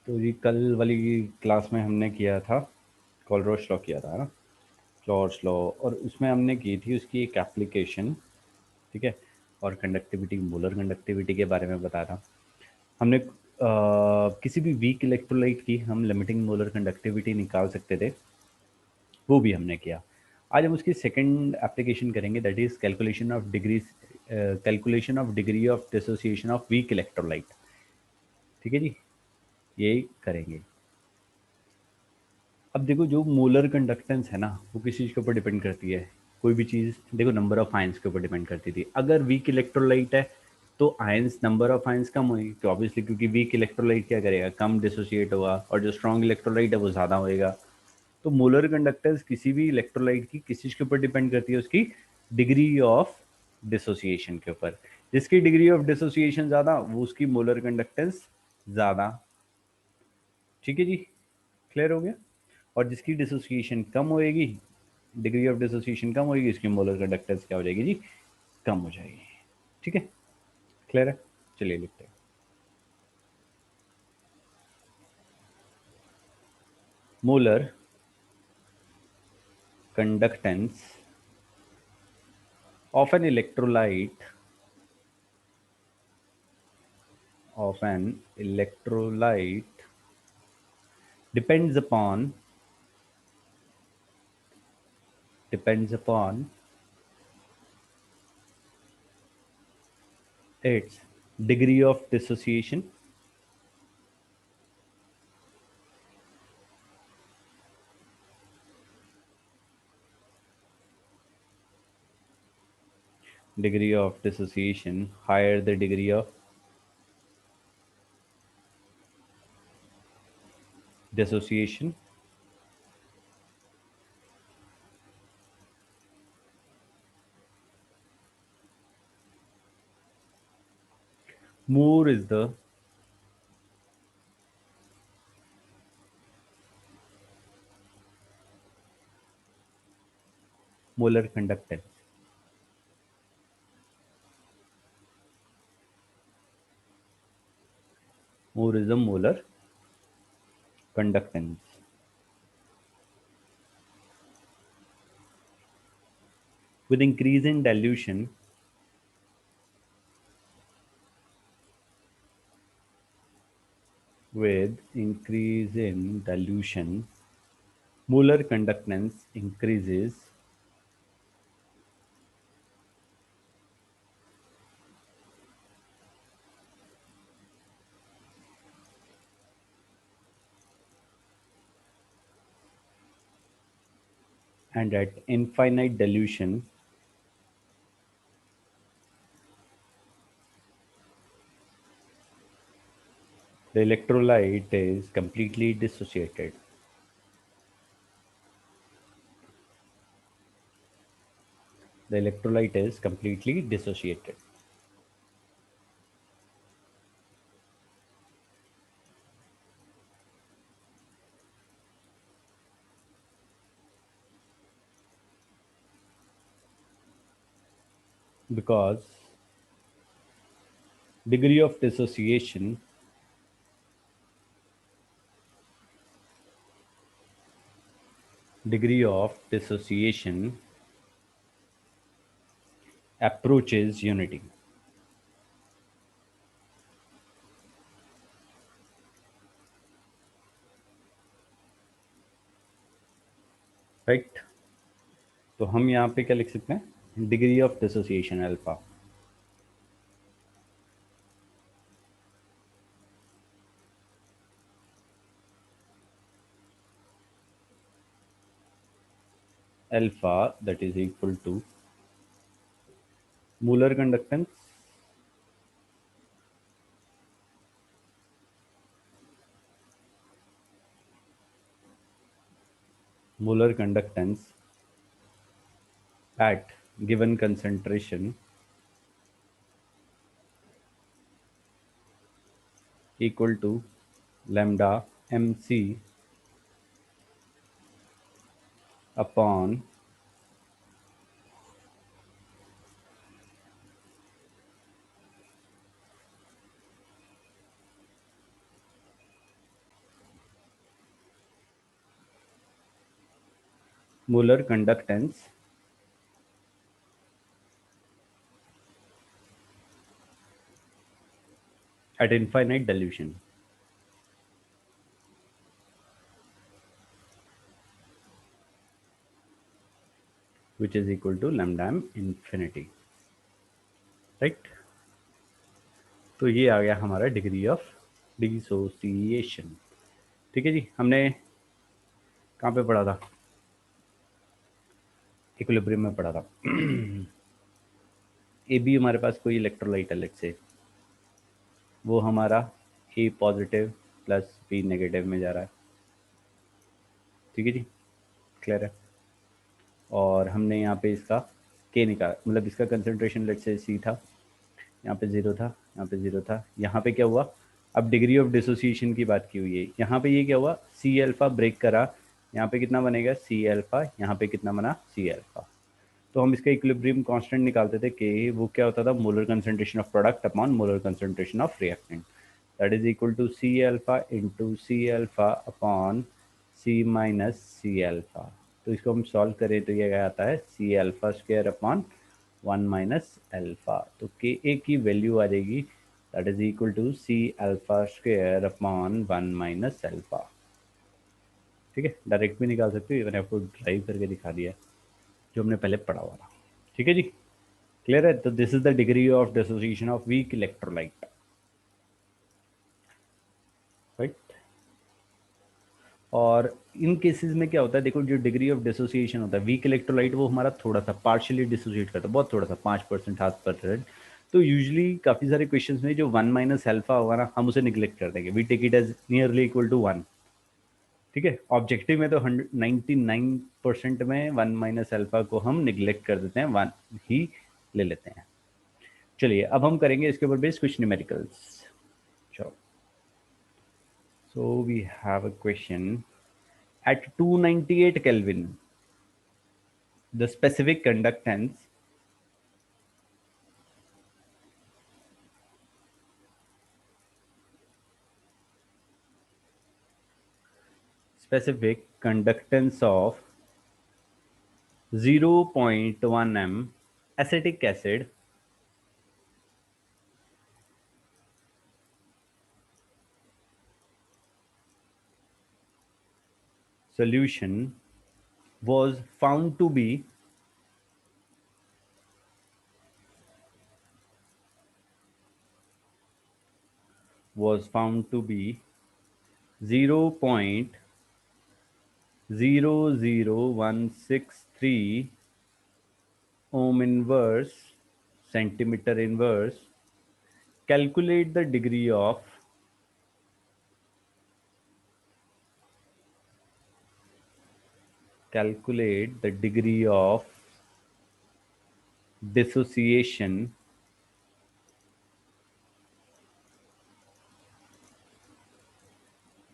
तो जी कल वाली क्लास में हमने किया था, कोलरोच लॉ किया था, है ना। क्लॉर्स लॉ, और उसमें हमने की थी उसकी एक एप्लीकेशन। ठीक है। और कंडक्टिविटी, मोलर कंडक्टिविटी के बारे में बताया था हमने। किसी भी वीक इलेक्ट्रोलाइट की हम लिमिटिंग मोलर कंडक्टिविटी निकाल सकते थे, वो भी हमने किया। आज हम उसकी सेकंड एप्लीकेशन करेंगे, that is calculation of degree of dissociation of weak electrolyte. ठीक है जी, यही करेंगे। अब देखो, जो मोलर कंडक्टेंस है ना, वो किस चीज़ के ऊपर डिपेंड करती है। कोई भी चीज़ देखो, नंबर ऑफ आयंस के ऊपर डिपेंड करती थी। अगर वीक इलेक्ट्रोलाइट है तो आयंस, नंबर ऑफ आयंस कम होगी, तो ऑब्वियसली क्योंकि वीक इलेक्ट्रोलाइट क्या करेगा, कम डिसोसिएट होगा, और जो स्ट्रॉन्ग इलेक्ट्रोलाइट है वो ज़्यादा होएगा। तो मोलर कंडक्टेंस किसी भी इलेक्ट्रोलाइट की किस चीज़ के ऊपर डिपेंड करती है, उसकी डिग्री ऑफ डिसोसिएशन के ऊपर। जिसकी डिग्री ऑफ डिसोसिएशन ज़्यादा, वो उसकी मोलर कंडक्टेंस ज़्यादा। ठीक है जी, क्लियर हो गया। और जिसकी डिसोसिएशन कम होएगी, डिग्री ऑफ डिसोसिएशन कम होएगी, इसकी मोलर कंडक्टेंस क्या हो जाएगी जी, कम हो जाएगी। ठीक है, क्लियर है। चलिए लिखते हैं। Molar conductance of an electrolyte, of an electrolyte depends upon depends upon its degree of dissociation, higher the degree of dissociation, more is the molar conductance. More is the molar conductance. With increase in dilution, molar conductance increases, and at infinite dilution, the electrolyte is completely dissociated. The electrolyte is completely dissociated. Because degree of dissociation degree of dissociation approaches unity. Right. तो हम यहाँ पे क्या लिख सकते हैं, degree of dissociation alpha. Alpha that is equal to molar conductance molar conductance at given concentration equal to lambda mc upon molar conductance at infinite dilution, which is equal to lambda m infinity, right? तो ये आ गया हमारा degree of dissociation. ठीक है जी, हमने कहाँ पे पढ़ा था? इक्विलिब्रियम में पढ़ा था। ए बी हमारे पास कोई इलेक्ट्रोलाइट अलग से, वो हमारा ए पॉजिटिव प्लस बी नेगेटिव में जा रहा है। ठीक है जी, क्लियर है। और हमने यहाँ पे इसका के निकाला, मतलब इसका कंसंट्रेशन लेट से सी था, यहाँ पे ज़ीरो था, यहाँ पे ज़ीरो था, यहाँ पे क्या हुआ? अब डिग्री ऑफ डिसोसिएशन की बात की हुई है, यहाँ पे ये क्या हुआ? सी अल्फा ब्रेक करा, यहाँ पे कितना बनेगा? सी अल्फा, यहाँ पे कितना बना? C alpha. तो हम इसका इक्विलिब्रियम कांस्टेंट निकालते थे कि वो क्या होता था? Molar concentration of product upon molar concentration of reactant, that is equal to C alpha into C alpha upon C minus C alpha. तो इसको हम सॉल्व करें तो ये आता है C alpha square upon 1 - alpha. तो के ए की वैल्यू आ जाएगी, that is equal to C alpha square upon 1 - alpha. ठीक है, डायरेक्ट भी निकाल सकते हो, मैंने आपको ड्राइव करके दिखा दिया है जो हमने पहले पढ़ा हुआ था। ठीक है जी, क्लियर है। तो this is the degree of dissociation of weak electrolyte, right. और इन केसेस में क्या होता है, देखो जो डिग्री ऑफ डिसोसिएशन होता है वीक इलेक्ट्रोलाइट, वो हमारा थोड़ा सा पार्शियली डिसोसिएट करता है, बहुत थोड़ा सा, 5%, 0.5%। तो यूजुअली काफ़ी सारे क्वेश्चंस में जो 1 - अल्फा होगा ना, हम उसे निग्लेक्ट कर देंगे, we take it as nearly equal to 1। ठीक है, ऑब्जेक्टिव में तो 99% में 1 - अल्फा को हम निग्लेक्ट कर देते हैं, 1 ही ले लेते हैं। चलिए अब हम करेंगे इसके ऊपर बेस कुछ न्यूमेरिकल्स। चलो, so we have a question at 298 Kelvin, the specific conductance of 0.1 m acetic acid solution was found to be was found to be 0.00163 ohm inverse centimeter inverse. Calculate the degree of dissociation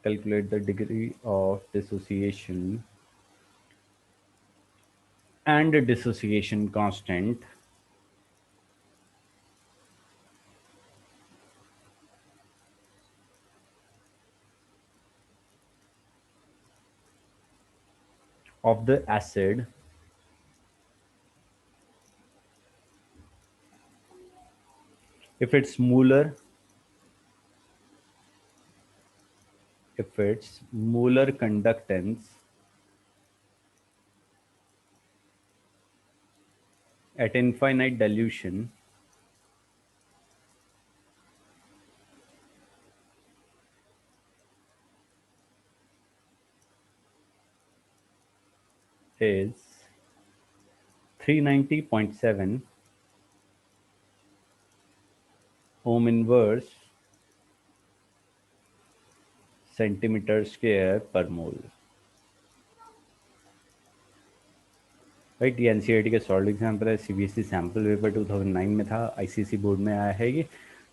calculate the degree of dissociation and a dissociation constant of the acid if its molar conductance at infinite dilution is 390.7 ohm inverse centimeter square per mole। Right, ये NCERT का solve example है, CBSE sample paper 2009 में था, ICSE board में आया है ये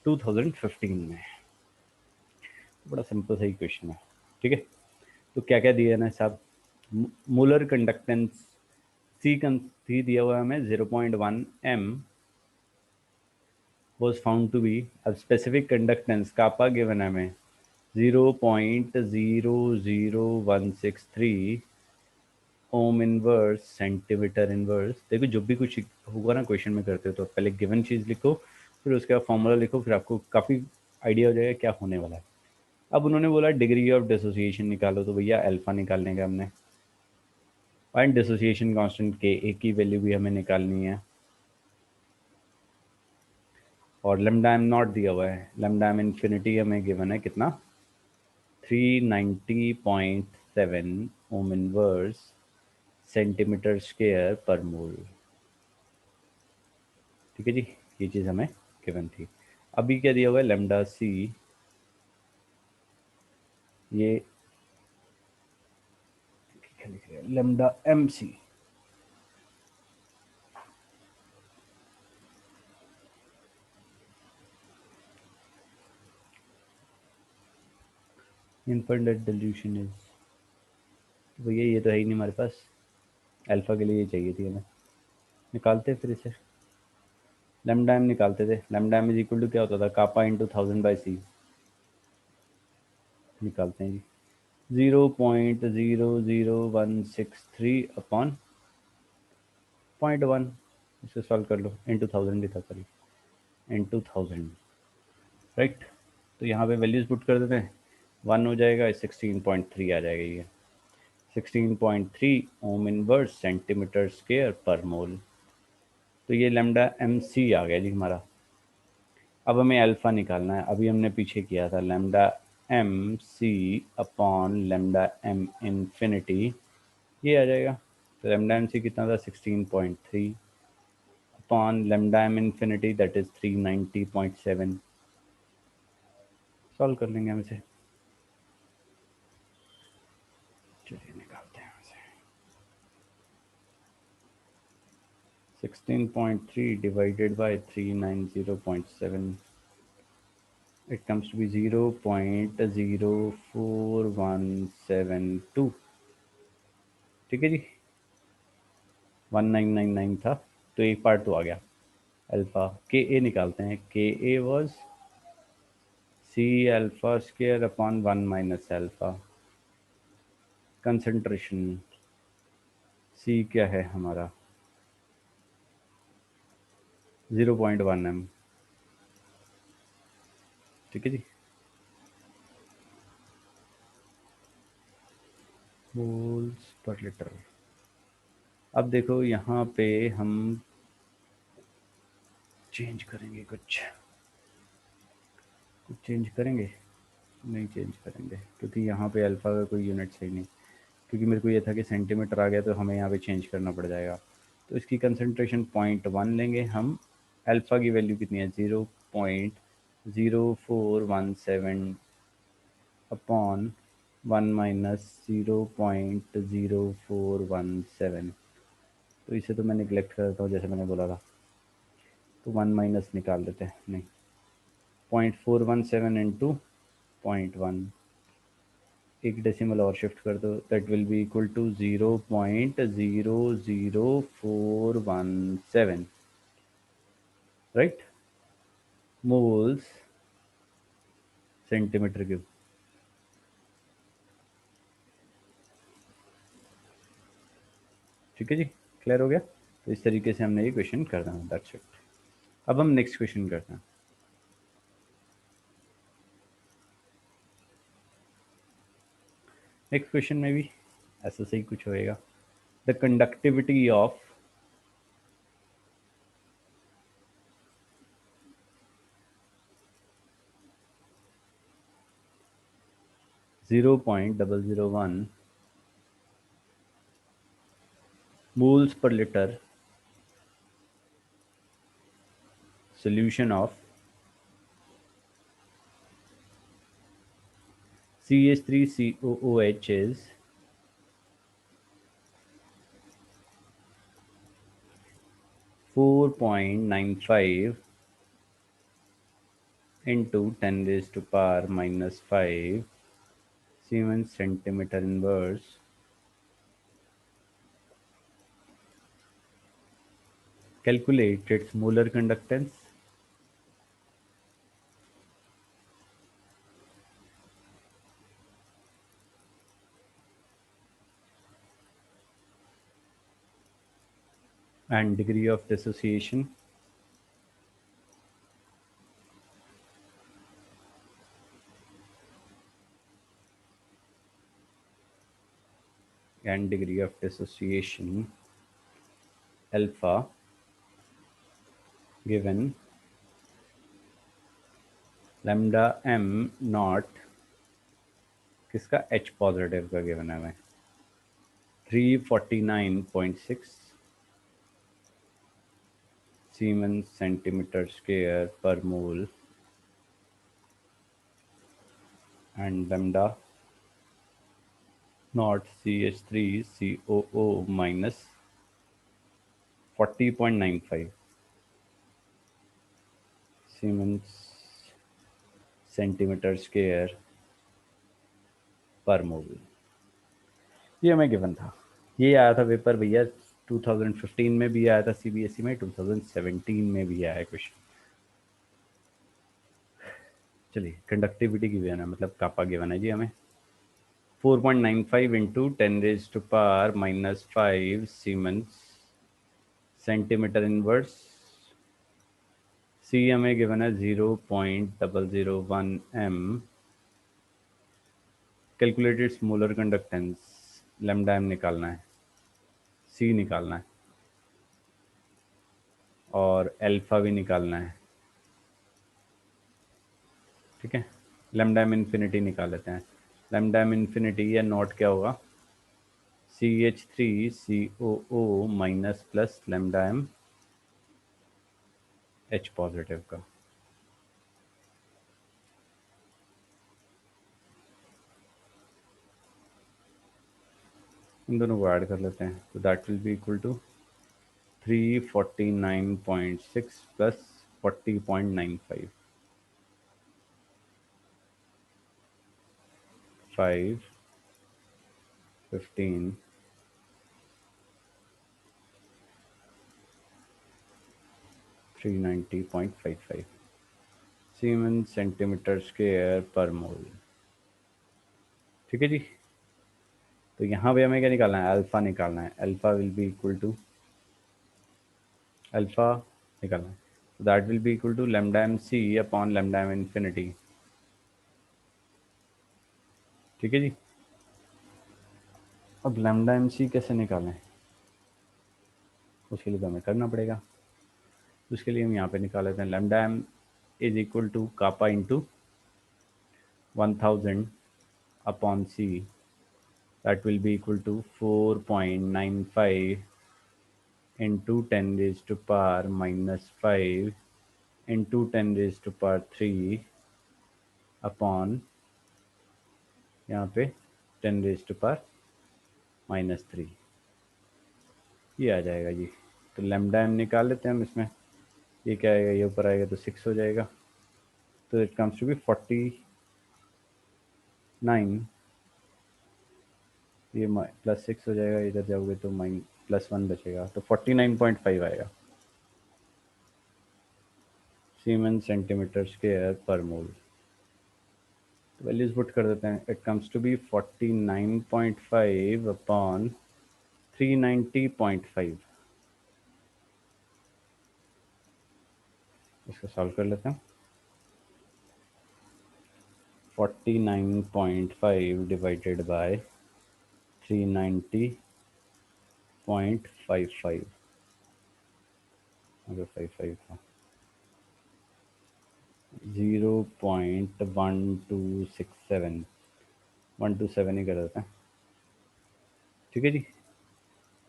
2015 में। बड़ा सिंपल सही क्वेश्चन है। ठीक है, तो क्या क्या दिया है ना साहब? मोलर कंडक्टेंस सी दिया हुआ है हमें 0.1 m was found to be, अब स्पेसिफिक कंडक्टेंस कापा गिवन है हमें 0.00163 ओम इनवर्स सेंटीमीटर इनवर्स। देखो जो भी कुछ होगा ना क्वेश्चन में करते हो तो पहले गिवन चीज़ लिखो, फिर उसके बाद फॉर्मूला लिखो, फिर आपको काफ़ी आइडिया हो जाएगा क्या होने वाला है। अब उन्होंने बोला डिग्री ऑफ डिसोसिएशन निकालो, तो भैया अल्फा निकालने का हमने, फाइंड डिसोसिएशन कांस्टेंट के, ए की वैल्यू भी हमें निकालनी है, और लेमडा एम नॉट दिया हुआ है, लेमडा एम इन्फिनिटी हमें गिवन है कितना, 390.7 ओम inverse centimetre square per mole. ठीक है जी, ये चीज़ हमें गिवन थी। अभी क्या दिया हुआ है, लेमडा सी, ये क्या लिख रहे हैं, lambda M C, infinite dilution is, भैया ये तो है ही नहीं हमारे पास, अल्फा के लिए ये चाहिए थी हमें, निकालते फिर इसे, लेमडा एम निकालते थे, lambda M is equal to क्या होता था, कापा इंटू 1000/c, निकालते हैं जी, 0.00163 अपॉन 0.1, इसे सॉल्व कर लो, इंटू 1000 लिखा, सॉरी इंटू 1000, राइट। तो यहाँ पे वैल्यूज पुट कर देते हैं, 1 हो जाएगा, 16.3 आ जाएगा ये, 16.3 ओम इनवर्स सेंटीमीटर स्क्वायर पर मोल। तो ये लेमडा एम सी आ गया जी हमारा। अब हमें अल्फ़ा निकालना है, अभी हमने पीछे किया था, lambda M C upon lambda M infinity, ये आ जाएगा। तो लेमडा एम सी कितना था, 16.3 upon lambda M infinity that is 390.7। Solve कर लेंगे हम इसे, चलिए निकालते हैं इसे, 16.3 divided by 390.7, it comes to be 0.04172। ठीक है जी, 1999 था, तो एक पार्ट तो आ गया। अल्फ़ा के ए निकालते हैं, K A was C alpha square upon 1 minus alpha. Concentration C क्या है हमारा, 0.1 m। ठीक है जी, मोल्स पर लीटर। अब देखो यहाँ पे हम चेंज करेंगे, कुछ चेंज करेंगे, नहीं चेंज करेंगे, क्योंकि यहाँ पे अल्फ़ा का कोई यूनिट सही नहीं, क्योंकि मेरे को ये था कि सेंटीमीटर आ गया तो हमें यहाँ पे चेंज करना पड़ जाएगा। तो इसकी कंसंट्रेशन 0.1 लेंगे हम, अल्फ़ा की वैल्यू कितनी है, 0.0417 अपॉन 1 माइनस 0.0417। तो इसे तो मैं निगलेक्ट कर देता हूँ जैसे मैंने बोला था, तो 1 माइनस निकाल देते हैं, नहीं 0.417 इंटू 0.1, एक डेसिमल और शिफ्ट कर दो, that will be equal to 0.00417, right, moles centimetre cube. ठीक है जी, क्लियर हो गया। तो इस तरीके से हमने ये क्वेश्चन करना है, दैट्स इट। अब हम नेक्स्ट क्वेश्चन करते हैं। नेक्स्ट क्वेश्चन में भी ऐसा सही कुछ होएगा, the conductivity of 0.001 moles per liter solution of CH3COOH is 4.95 into 10 raised to power minus 5 Siemens centimeter inverse. Calculate its molar conductance. and degree of dissociation alpha given lambda m not किसका H positive का given है हमें 349.6 Siemens centimeter square per mole and lambda not CH3COO minus 40.95 Siemens centimeter square पर मोल। ये हमें given था, ये आया था पेपर भैया 2015 में भी आया था सीबीएसई में, 2017 में भी आया है क्वेश्चन। चलिए कंडक्टिविटी की गिवन है, मतलब कापा गिवन है जी हमें 4.95 इंटू 10⁻⁻⁵ सीमेंस सेंटीमीटर इनवर्स। सी हमें गिवन है 0.001 m। Calculated molar conductance lambda m निकालना है, सी निकालना है और अल्फा भी निकालना है। ठीक है, लैम्डा m इन्फिनिटी निकाल लेते हैं। लैम्डा m इन्फिनिटी या नॉट क्या होगा CH3COO minus plus lambda m H positive का। इन दोनों को ऐड कर लेते हैं, तो that will be equal to 349.6 plus 40.95 5 15 390.55 siemens centimetre square per mole. ठीक है जी, तो यहाँ पे हमें क्या निकालना है, अल्फा निकालना है। Alpha will be equal to alpha निकालना है, तो that will be equal to lambda M C upon lambda M infinity. ठीक है जी, अब लैम्डा एम सी कैसे निकालें, उसके लिए तो हमें करना पड़ेगा। उसके लिए हम यहाँ पे निकाल लेते हैं lambda M is equal to kappa into 1000 upon C, that will be equal to 4.95 into 10 raised to power minus 5 into 10 raised to power 3 upon यहाँ पे 10 raised to power minus 3। ये आ जाएगा जी, तो लैम्डा एम निकाल लेते हैं हम इसमें। ये क्या आएगा, ये ऊपर आएगा तो 6 हो जाएगा, तो इट कम्स टू बी 49, ये प्लस 6 हो जाएगा, इधर जाओगे तो +1 बचेगा, तो 49.5 आएगा सीमेंस सेंटीमीटर स्क्वायर पर मोल। तो वैल्यूज पुट कर देते हैं, it comes to be 49.5 upon 390.5। इसको सॉल्व कर लेते हैं, 49.5 डिवाइडेड बाय 390.55 अगर 55 था 0.1267 127 ही कर देते हैं। ठीक है जी,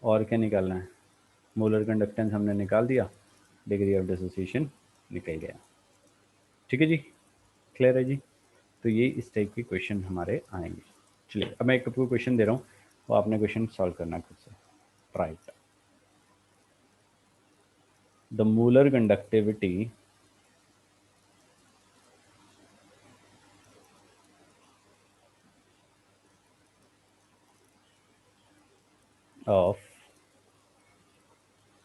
और क्या निकालना है, मोलर कंडक्टेंस हमने निकाल दिया, डिग्री ऑफ डिसोसिएशन निकल गया। ठीक है जी, क्लियर है जी। तो ये इस टाइप के क्वेश्चन हमारे आएंगे। चलिए अब मैं एक आपको क्वेश्चन दे रहा हूँ, वो आपने क्वेश्चन सॉल्व करना खुद से। Right, the molar conductivity of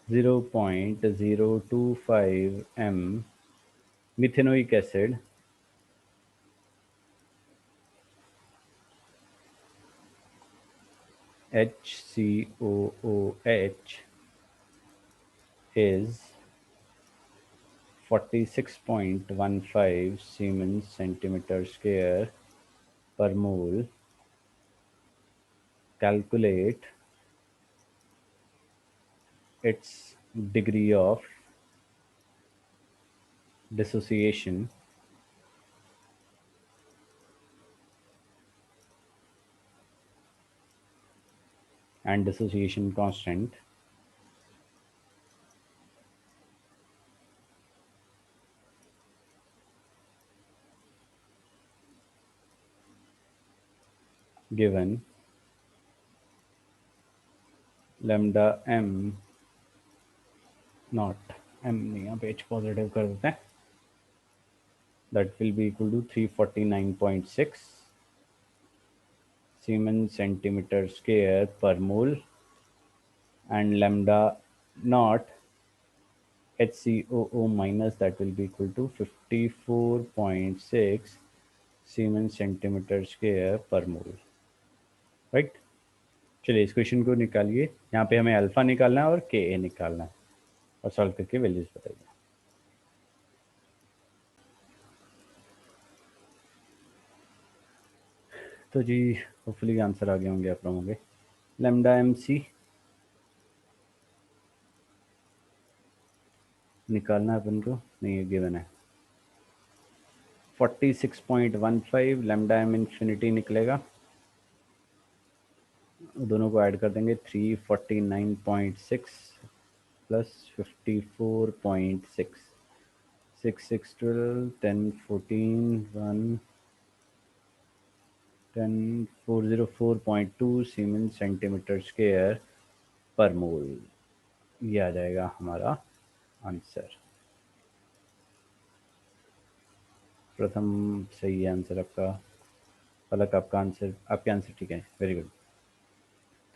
0.025 m methanoic acid HCOOH is 46.15 Siemens centimeter square per mole. Calculate its degree of dissociation and dissociation constant given lambda m not m नहीं यहाँ पे h पॉजिटिव कर देते हैं, that will be equal to 349.6 Siemens centimeter square per mole, and lambda naught HCOO minus that will be equal to 54.6 Siemens centimeter square per mole, right? चलिए इस question को निकालिए। यहाँ पे हमें अल्फा निकालना है और के ए निकालना है और सॉल्व करके वैल्यूज बताइए। तो जी होपफुली आंसर आ गए होंगे आप लोगों के। लैम्डा एम सी निकालना है अपन को, नहीं ये गिवन है 46.15 लैम्डा एम इन्फिनिटी निकलेगा, दोनों को ऐड कर देंगे 349.6 plus 54.6 6 6 12 10 14 1 10 404.2 siemens centimetre square per मोल। ये आ जाएगा हमारा आंसर। प्रथम सही है आंसर आपका, पलक आपका आंसर, आपके आंसर ठीक है, वेरी गुड।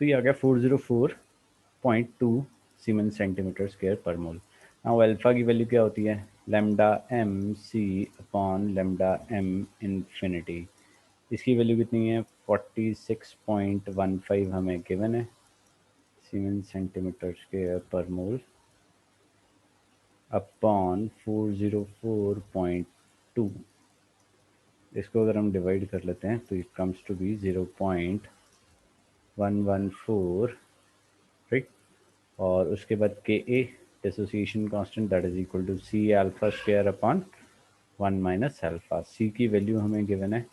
तो ये आ गया 404.2 siemens centimetre square per mole. Now alpha की वैल्यू क्या होती है, lambda M C upon lambda M infinity. इसकी वैल्यू कितनी है 46.15 हमें गिवन है siemens centimetre square per mole upon 404.2। इसको अगर हम डिवाइड कर लेते हैं तो it comes to be 0.114, right. और उसके बाद K a dissociation constant that is equal to C alpha square upon 1 minus alpha. सी की वैल्यू हमें गिवन है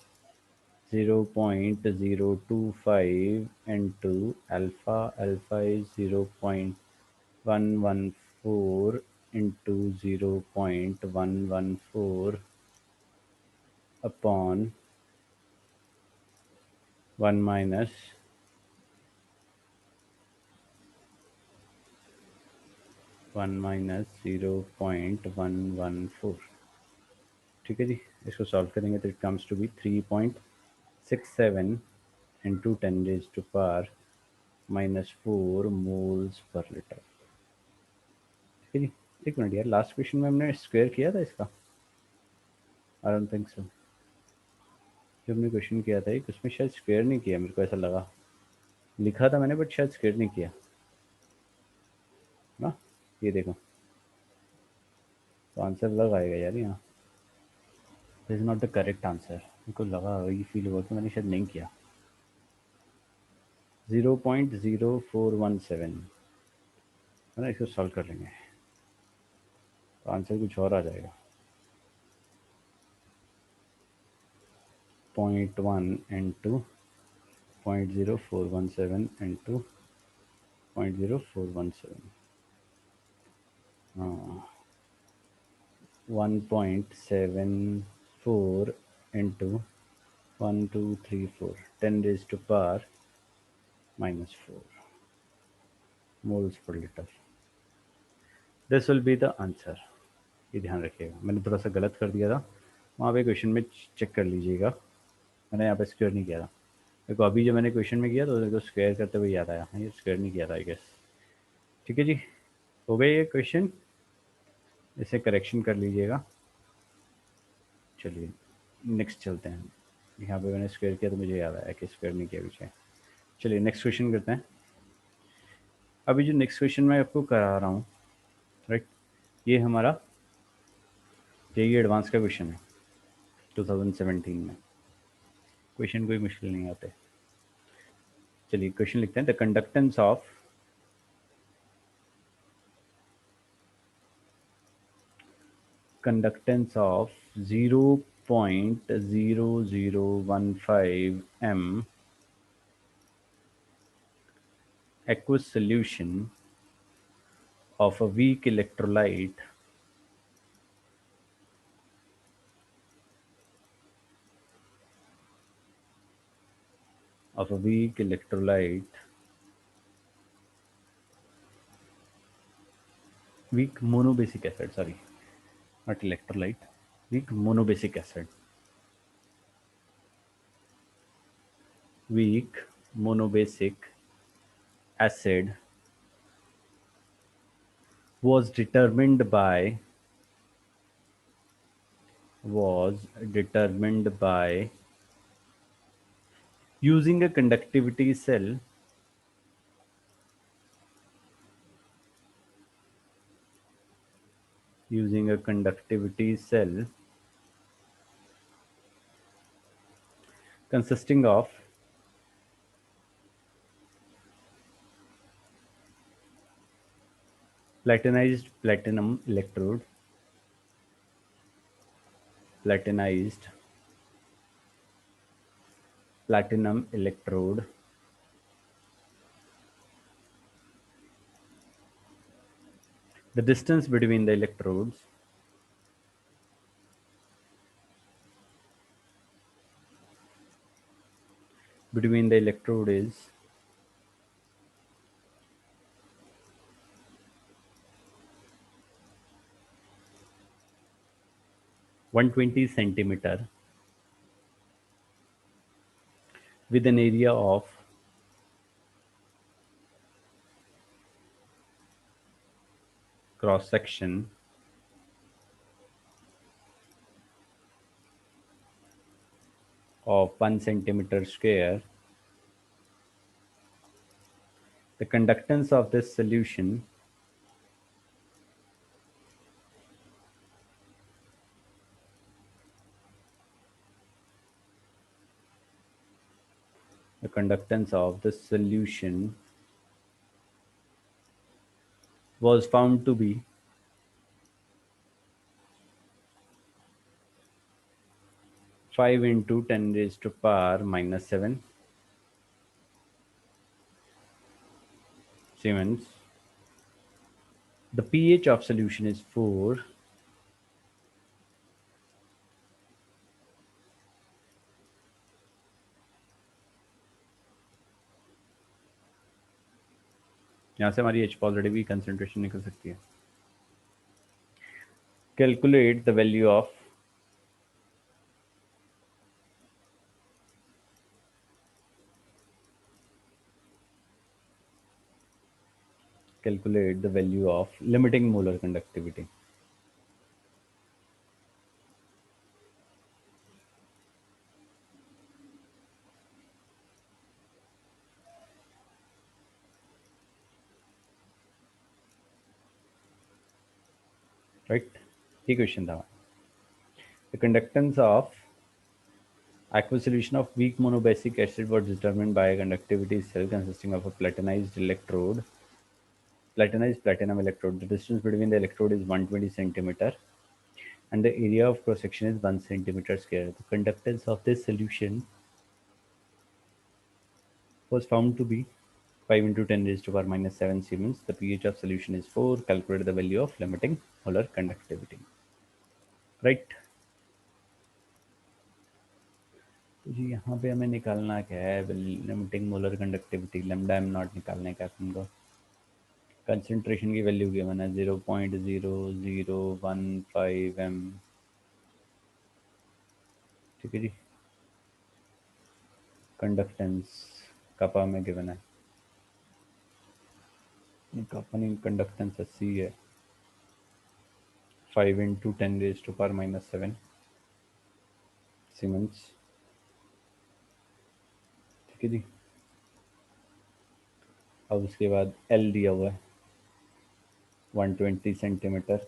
0.025 into alpha. Alpha is 0.114 into 0.114 upon 1 minus 0.114। ठीक है जी, इसको सॉल्व करेंगे तो it comes to be 3.67 into 10 raised to power -4 moles per liter। ठीक है जी, एक मिनट यार, लास्ट क्वेश्चन में हमने स्क्वायर किया था इसका? I don't think so. जो हमने क्वेश्चन किया था एक, उसमें शायद स्क्वायर नहीं किया, मेरे को ऐसा लगा, लिखा था मैंने बट शायद स्क्वायर नहीं किया ना। ये देखो तो आंसर अलग आएगा यार यहाँ, this is not the correct answer. मेरे को लगा, वही फील हुआ कि मैंने शायद नहीं किया। 0.0417 है ना, इसको सॉल्व कर लेंगे तो आंसर कुछ और आ जाएगा। 0.1 into 0.0417 into 0.0417, हाँ 1.74 into 1234 10 raised to power -4 moles per liter। This will be the answer. ये ध्यान रखिएगा, मैंने थोड़ा सा गलत कर दिया था वहाँ पे, क्वेश्चन में चेक कर लीजिएगा, मैंने यहाँ पे स्क्वायर नहीं किया था। देखो अभी जो मैंने क्वेश्चन में किया तो देखो स्क्वायर करते हुए याद आया, ये स्क्वायर नहीं किया था आई गेस। ठीक है जी, हो गए ये क्वेश्चन, इसे करेक्शन कर लीजिएगा। चलिए नेक्स्ट चलते हैं। यहाँ पे मैंने स्क्वायर किया तो मुझे याद आया कि स्क्वायर नहीं किया पीछे। चलिए नेक्स्ट क्वेश्चन करते हैं। अभी जो नेक्स्ट क्वेश्चन मैं आपको करा रहा हूँ ये हमारा जेई एडवांस का क्वेश्चन है 2017 में। क्वेश्चन कोई मुश्किल नहीं आते। चलिए क्वेश्चन लिखते हैं। The conductance of 0.0015 m aqueous solution of a weak electrolyte of a weak electrolyte weak monobasic acid, sorry, not electrolyte, weak monobasic acid, weak monobasic acid was determined by using a conductivity cell using a conductivity cell consisting of platinized platinized platinum electrode the distance between the electrode is 120 centimeter with an area of cross section of 1 centimeter square. The conductance of this solution the conductance of this solution was found to be 5 into 10 raised to power minus 7 Siemens. The pH of solution is 4. यहाँ से हमारी H positive की concentration निकल सकती है. Calculate the value of limiting molar conductivity. Right? ये question था. The conductance of aqueous solution of weak monobasic acid was determined by a conductivity cell consisting of a platinum electrode. The distance between the electrode is 120 centimeter and the area of cross section is 1 centimeter square. The conductance of this solution was found to be 5 into 10 raised to power minus 7 Siemens. The pH of solution is 4. Calculate the value of limiting molar conductivity. Right? तो जी यहाँ पे हमें निकालना क्या है? Limiting molar conductivity lambda am not निकालने का तुमको. कंसंट्रेशन की वैल्यू गिवन है 0.0015 m. ठीक है जी. कंडक्टेंस कपा में गिवन है. अपनी कंडक्टेंस 80 है. 5 into 10 raised to power minus 7 siemens. ठीक है जी. अब उसके बाद एल दिया हुआ है 120 सेंटीमीटर.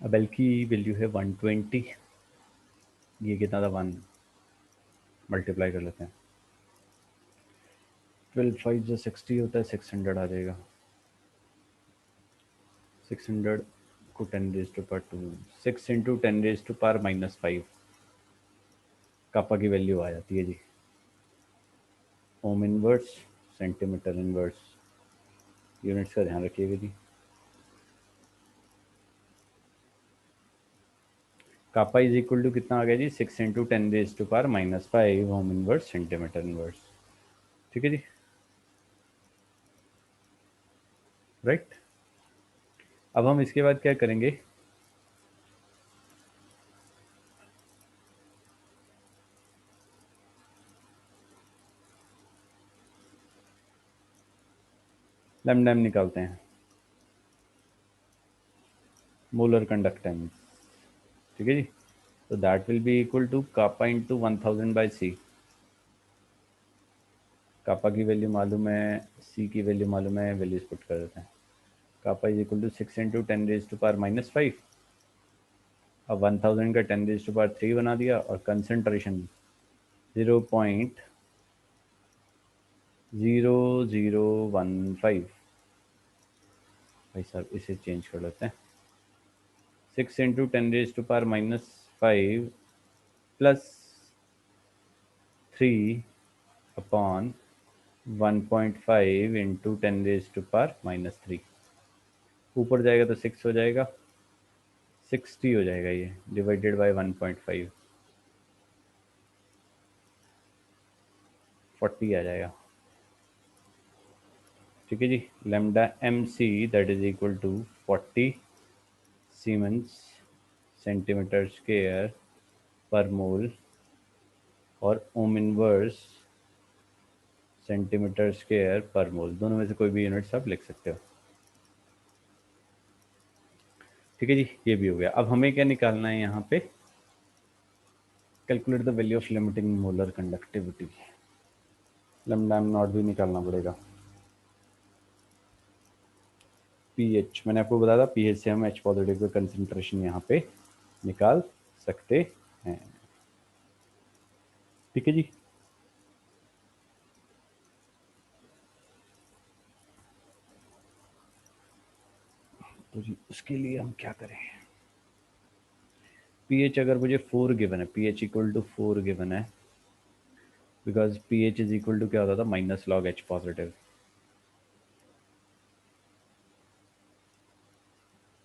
अब एल की वैल्यू है 120, ये कितना था 1, मल्टीप्लाई कर लेते हैं, 12 5 जो 60 होता है, 600 आ जाएगा, 600 को 10 raise to power 2, 6 into 10 raise to power -5 kappa की वैल्यू आ जाती है जी। Ohm inverse, centimetre inverse, units का ध्यान रखिएगा जी। कापा इज इक्वल टू कितना आ गया जी, 6 into 10 raise to power -5 ohm inverse centimetre inverse. ठीक है जी, राइट। अब हम इसके बाद क्या करेंगे, लैम्डा एम निकालते हैं, मोलर कंडक्टेंस। ठीक है जी, तो that will be equal to kappa into 1000/c। Kappa की वैल्यू मालूम है, सी की वैल्यू मालूम है, वैल्यूज पुट कर देते हैं। Kappa is equal to 6 into 10 raise to power -5। अब 1000 का 10 रेज टू पावर 3 बना दिया, और कंसनट्रेशन 0.0015। भाई साहब इसे चेंज कर लेते हैं, 6 into 10 raise to power -5 plus 3 upon 1.5 into 10 raise to power -3। ऊपर जाएगा तो 6 हो जाएगा, 60 हो जाएगा ये, डिवाइडेड बाय 1.5, 40 आ जाएगा। ठीक है जी, lambda M C that is equal to 40 siemens centimetre square per mole, और ओम इनवर्स सेंटीमीटर स्क्वायर पर मोल, दोनों में से कोई भी यूनिट्स आप लिख सकते हो। ठीक है जी, ये भी हो गया। अब हमें क्या निकालना है यहाँ पे, calculate the value of limiting molar conductivity, lambda am not भी निकालना पड़ेगा। पीएच मैंने आपको बताया था, पीएच से हम एच पॉजिटिव का कंसंट्रेशन यहाँ पे निकाल सकते हैं। ठीक है जी, तो जी उसके लिए हम क्या करें, पीएच अगर मुझे 4 गिवन है, पीएच इक्वल टू 4 गिवन है, because pH is equal to क्या होता था, माइनस लॉग एच पॉजिटिव।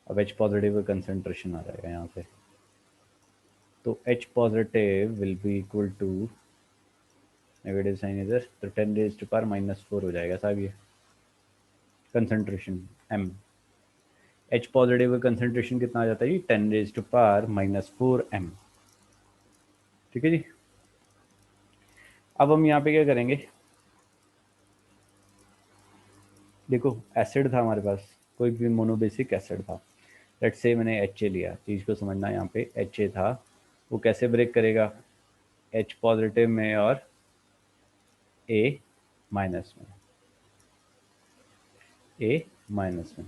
अब एच पॉजिटिव का कंसंट्रेशन आ जाएगा यहाँ पे, तो H positive will be equal to, negative sign इधर, तो 10 रेज टू पावर -4 हो जाएगा साहब ये कंसंट्रेशन एम। एच पॉजिटिव का कंसंट्रेशन कितना आ जाता है, 10 रेज टू पावर -4 एम। ठीक है जी, अब हम यहाँ पे क्या करेंगे, देखो एसिड था हमारे पास, कोई भी मोनोबेसिक एसिड था, लेट्स से मैंने एच ए लिया, चीज़ को समझना, यहाँ पे एच ए था, वो कैसे ब्रेक करेगा, एच पॉजिटिव में और ए माइनस में, ए माइनस में।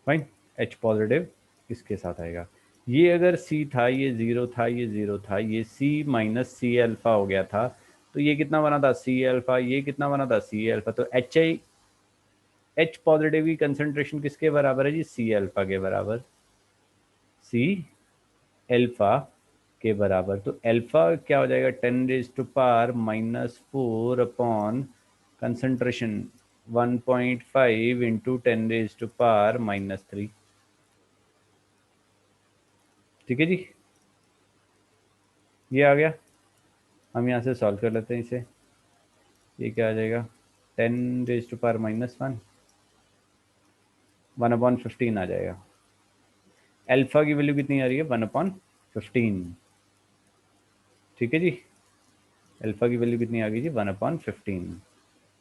फाइन, एच पॉजिटिव इसके साथ आएगा, ये अगर सी था, ये ज़ीरो था, ये ज़ीरो था, ये सी माइनस सी अल्फ़ा हो गया था, तो ये कितना बना था, सी अल्फ़ा, ये कितना बना था, सी अल्फ़ा, तो एच आई, एच पॉजिटिव की कंसंट्रेशन किसके बराबर है जी, सी अल्फ़ा के बराबर, सी अल्फ़ा के बराबर, तो अल्फ़ा क्या हो जाएगा, 10 raise to power -4 upon concentration 1.5 into 10 raise to power -3। ठीक है जी, ये आ गया। हम यहाँ से सॉल्व कर लेते हैं इसे। ये क्या आ जाएगा, 10⁻⁻1 1/15 आ जाएगा। अल्फा की वैल्यू कितनी आ रही है, 1/15। ठीक है जी, अल्फा की वैल्यू कितनी आ गई जी, 1/15।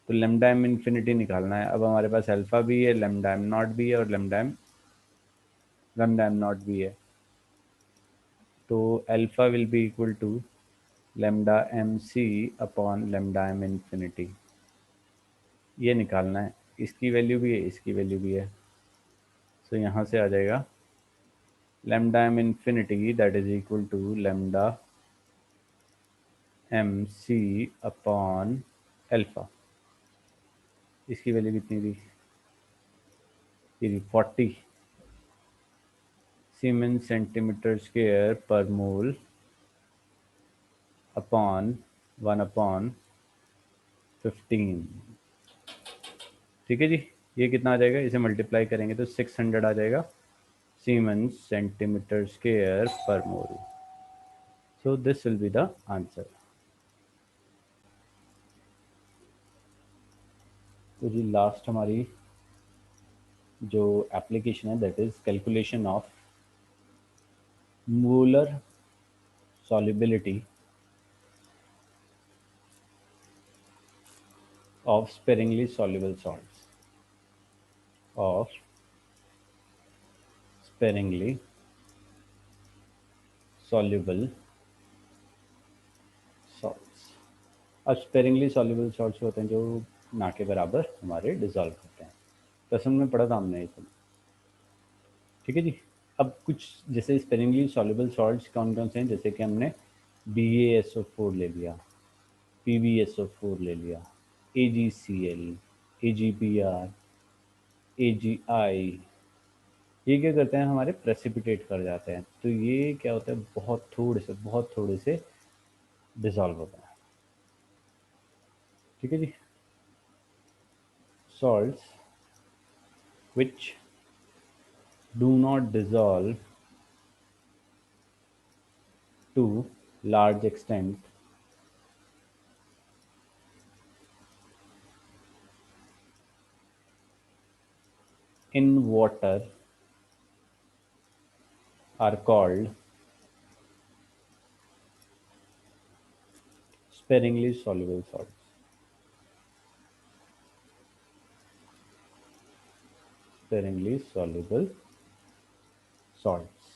तो लेमडा एम इन्फिनिटी निकालना है। अब हमारे पास अल्फा भी है, लेमडा एम नॉट भी है, और लेमडा एम नॉट भी है। तो alpha will be equal to lambda M C upon lambda M infinity. ये निकालना है। इसकी वैल्यू भी है, इसकी वैल्यू भी है। तो यहाँ से आ जाएगा lambda M infinity that is equal to lambda M C upon alpha. इसकी वैल्यू कितनी थी, ये 40 siemens centimetre square per mole upon 1/15। ठीक है जी, ये कितना आ जाएगा, इसे मल्टीप्लाई करेंगे तो 600 आ जाएगा siemens centimetre square per mole. So this will be the answer. तो जी लास्ट हमारी जो एप्लीकेशन है that is calculation of molar solubility of sparingly soluble salts, of sparingly soluble salts। अब स्पेरिंगली सॉल्युबल सॉल्ट्स होते हैं जो ना के बराबर हमारे डिजॉल्व होते हैं। कसम में पढ़ा था हमने ये सब। ठीक है जी, अब कुछ जैसे स्पेरिंगली सॉल्युबल सॉल्ट्स कौन कौन से हैं, जैसे कि हमने BaSO4 ले लिया, PbSO4 ले लिया, AgCl, AgBr, AgI, ये क्या करते हैं, हमारे प्रेसिपिटेट कर जाते हैं। तो ये क्या होता है, बहुत थोड़े से डिसॉल्व होता है। ठीक है जी, salts which do not dissolve to large extent in water are called sparingly soluble salts। sparingly soluble salts।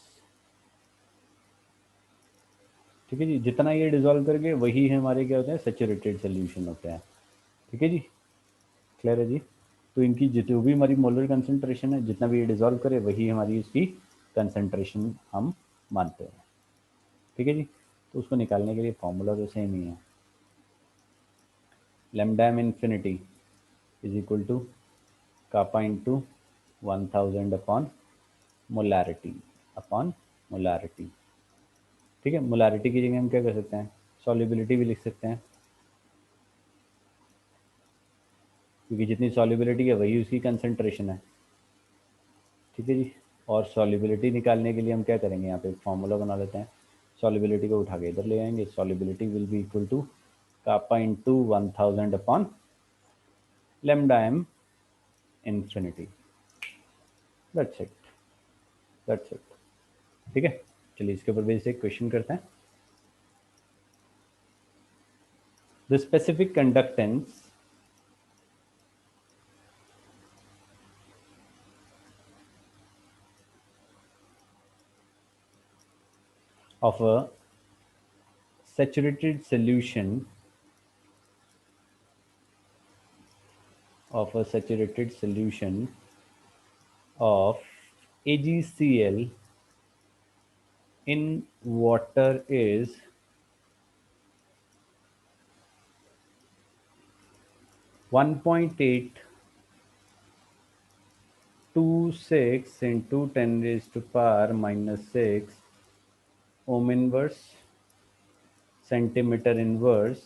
ठीक है जी, जितना ये डिसॉल्व करके वही हमारे क्या होते हैं, सैचुरेटेड सोल्यूशन होते हैं। ठीक है जी, क्लियर है जी। तो इनकी जो भी हमारी मोलर कंसंट्रेशन है, जितना भी ये डिसॉल्व करे वही हमारी इसकी कंसंट्रेशन हम मानते हैं। ठीक है जी, तो उसको निकालने के लिए फॉर्मूला तो सेम ही है, lambda M infinity is equal to kappa into 1000 upon molarity, upon molarity. ठीक है, मोलारिटी की जगह हम क्या कर सकते हैं, सॉल्युबिलिटी भी लिख सकते हैं, क्योंकि जितनी सॉल्युबिलिटी है वही उसकी कंसंट्रेशन है। ठीक है जी, और सॉल्युबिलिटी निकालने के लिए हम क्या करेंगे, यहाँ पे एक फार्मूला बना लेते हैं। सॉल्युबिलिटी को उठा के इधर ले आएंगे, solubility will be equal to kappa into 1000 upon lambda M infinity. That's it, that's it. ठीक है, चलिए इसके ऊपर बेसिक क्वेश्चन करते हैं। The specific conductance of a saturated solution of a saturated solution of AgCl in water is 1.826 into 10 raised to power minus 6 ohm inverse centimeter inverse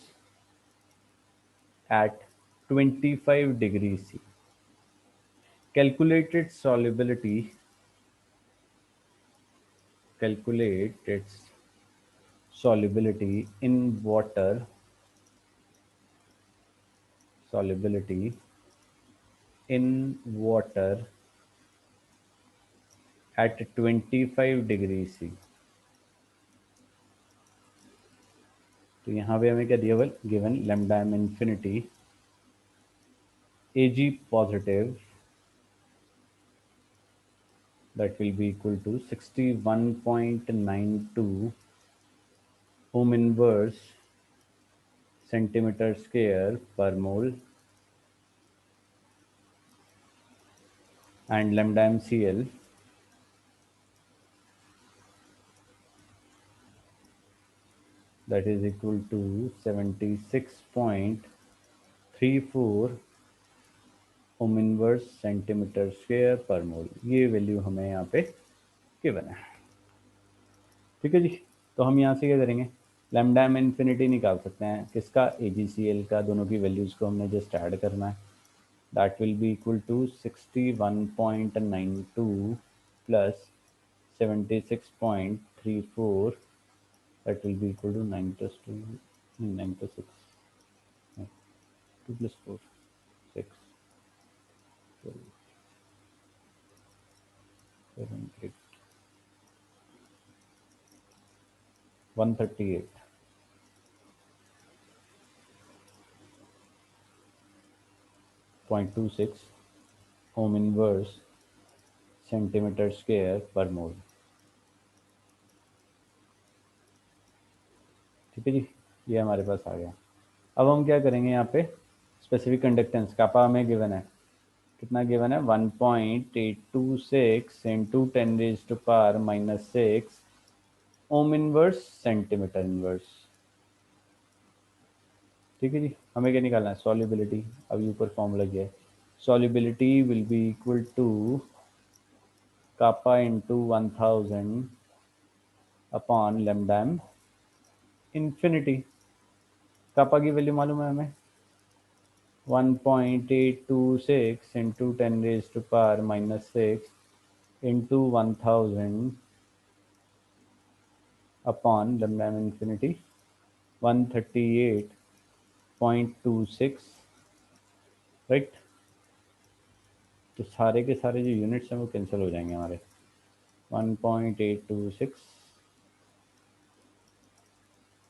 at 25 degrees C. Calculated solubility calculate its solubility in water, solubility in water at 25 degrees C। तो यहाँ पे हमें क्या दिया हुआ given lambda M infinity Ag positive that will be equal to 61.92 ohm inverse centimeter square per mole, and lambda MCl that is equal to 76.34 Om inverse centimetre square per मोल। ये value हमें यहाँ पे गिवन है। ठीक है जी, तो हम यहाँ से क्या करेंगे, लैम्डा एम इन्फिनिटी निकाल सकते हैं किसका, AgCl का। दोनों की वैल्यूज़ को हमने जस्ट ऐड करना है। That will be equal to 61.92 plus 76.34, that will be equal to 9 plus 2, 9 plus 6, 2 plus 4, 6, 7, 8, 138.26 ohm inverse centimetre square per mole. ठीक है जी, ये हमारे पास आ गया। अब हम क्या करेंगे, यहाँ पे स्पेसिफिक कंडक्टेंस कापा हमें गिवन है, कितना गिवन है, 1.826 इंटू 10⁻⁻⁶ ओम इनवर्स सेंटीमीटर इनवर्स। ठीक है जी, हमें क्या निकालना है, सॉल्युबिलिटी। अभी ऊपर फॉर्मूला किया है, solubility will be equal to kappa into 1000 upon lambda M infinity. Kappa की वैल्यू मालूम है हमें, 1.826 into 10⁻⁻⁶ into 1000 upon lambda M infinity 138.26, right. तो सारे के सारे जो यूनिट्स हैं वो कैंसिल हो जाएंगे हमारे। 1.826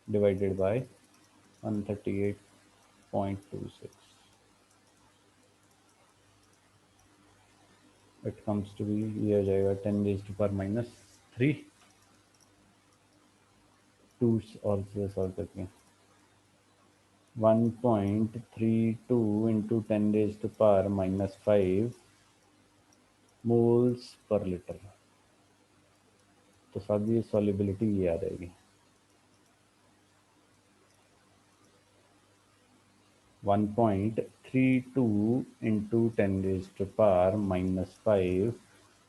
divided by 138.26, it comes to be, ये हो जाएगा 10⁻⁻3, 2 और से सॉल्व करके 1.32 इंटू 10⁻⁻5 मोल्स पर लीटर। तो साथ ये सॉल्युबिलिटी ये आ जाएगी 1.32 इंटू 10⁻⁻5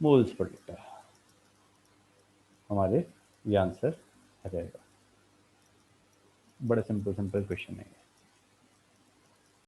मोल्स पर लीटर। हमारे ये आंसर आ जाएगा। बड़ा सिंपल क्वेश्चन है।